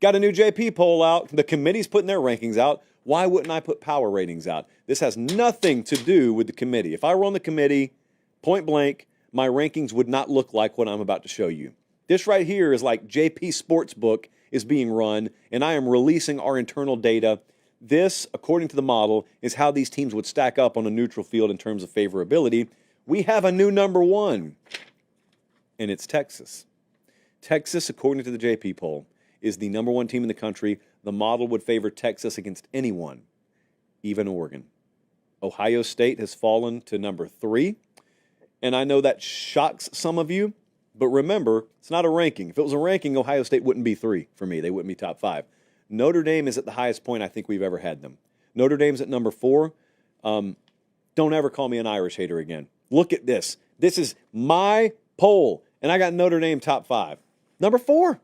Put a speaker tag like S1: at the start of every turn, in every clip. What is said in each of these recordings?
S1: Got a new JP poll out. The committee's putting their rankings out. Why wouldn't I put power ratings out? This has nothing to do with the committee. If I were on the committee, point blank, my rankings would not look like what I'm about to show you. This right here is like JP Sportsbook is being run, and I am releasing our internal data. This, according to the model, is how these teams would stack up on a neutral field in terms of favorability. We have a new number one, and it's Texas. Texas, according to the JP poll, is the number one team in the country. The model would favor Texas against anyone, even Oregon. Ohio State has fallen to number 3, and I know that shocks some of you, but remember, it's not a ranking. If it was a ranking, Ohio State wouldn't be 3 for me. They wouldn't be top 5. Notre Dame is at the highest point I think we've ever had them. Notre Dame's at number 4. Don't ever call me an Irish hater again. Look at this. This is my poll, and I got Notre Dame top 5. Number 4,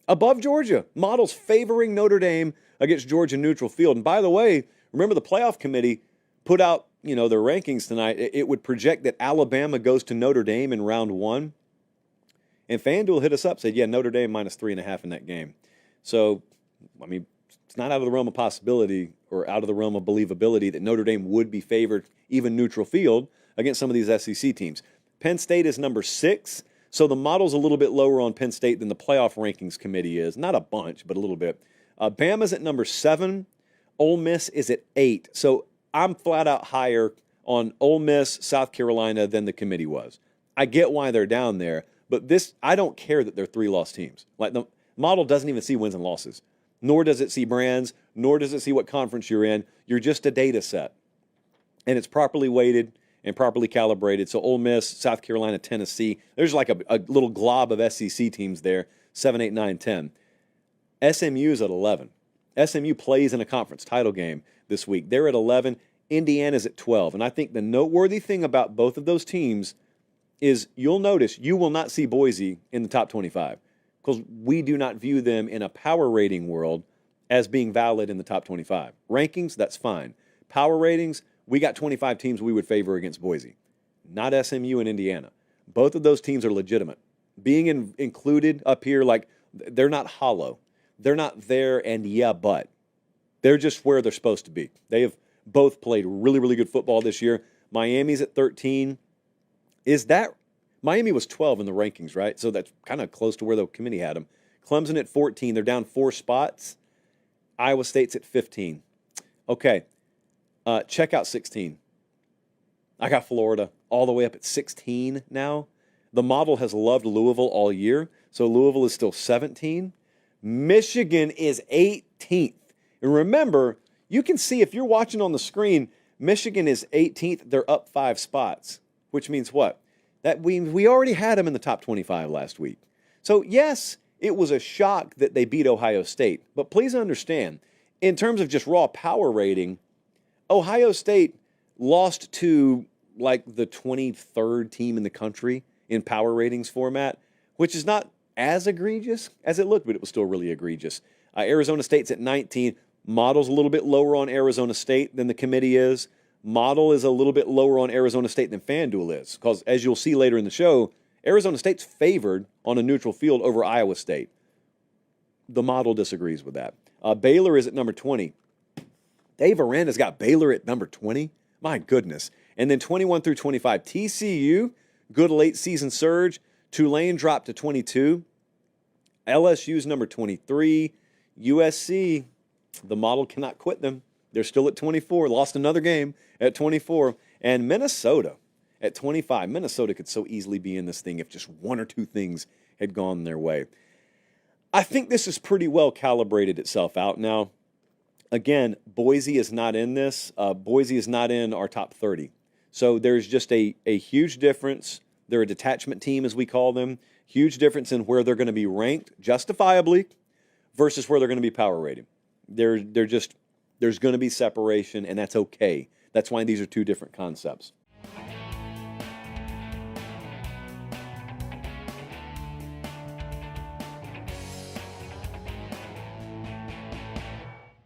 S1: above Georgia. Models favoring Notre Dame against Georgia neutral field. And by the way, remember the playoff committee put out, their rankings tonight. It would project that Alabama goes to Notre Dame in round 1. And FanDuel hit us up, said, yeah, Notre Dame minus 3.5 in that game. So, it's not out of the realm of possibility or out of the realm of believability that Notre Dame would be favored, even neutral field, against some of these SEC teams. Penn State is number 6. So the model's a little bit lower on Penn State than the playoff rankings committee is. Not a bunch, but a little bit. Bama's at number 7. Ole Miss is at 8. So I'm flat out higher on Ole Miss, South Carolina than the committee was. I get why they're down there, but I don't care that they're 3-loss teams. Like the model doesn't even see wins and losses, nor does it see brands, nor does it see what conference you're in. You're just a data set, and it's properly weighted and properly calibrated. So Ole Miss, South Carolina, Tennessee, there's like a little glob of SEC teams there, 7, 8, 9, 10. SMU is at 11. SMU plays in a conference title game this week. They're at 11. Indiana's at 12. And I think the noteworthy thing about both of those teams is you'll notice you will not see Boise in the top 25 because we do not view them in a power rating world as being valid in the top 25. Rankings, that's fine. Power ratings, we got 25 teams we would favor against Boise, not SMU and Indiana. Both of those teams are legitimate. Being included up here, like, they're not hollow. They're not there and yeah, but. They're just where they're supposed to be. They have both played really, really good football this year. Miami's at 13. Miami was 12 in the rankings, right? So that's kind of close to where the committee had them. Clemson at 14. They're down 4 spots. Iowa State's at 15. Okay. Check out 16. I got Florida all the way up at 16 now. The model has loved Louisville all year, so Louisville is still 17. Michigan is 18th. And remember, you can see if you're watching on the screen, Michigan is 18th. They're up 5 spots, which means what? That we already had them in the top 25 last week. So, yes, it was a shock that they beat Ohio State. But please understand, in terms of just raw power rating, Ohio State lost to like the 23rd team in the country in power ratings format, which is not as egregious as it looked, but it was still really egregious. Arizona State's at 19. Model's a little bit lower on Arizona State than the committee is. Model is a little bit lower on Arizona State than FanDuel is, because as you'll see later in the show, Arizona State's favored on a neutral field over Iowa State. The model disagrees with that. Baylor is at number 20. Dave Aranda's got Baylor at number 20. My goodness. And then 21 through 25. TCU, good late season surge. Tulane dropped to 22. LSU's number 23. USC, the model cannot quit them. They're still at 24. Lost another game at 24. And Minnesota at 25. Minnesota could so easily be in this thing if just one or two things had gone their way. I think this has pretty well calibrated itself out now. Again, Boise is not in this. Boise is not in our top 30. So there's just a huge difference. They're a detachment team, as we call them. Huge difference in where they're going to be ranked justifiably versus where they're going to be power rated. There's going to be separation, and that's okay. That's why these are two different concepts.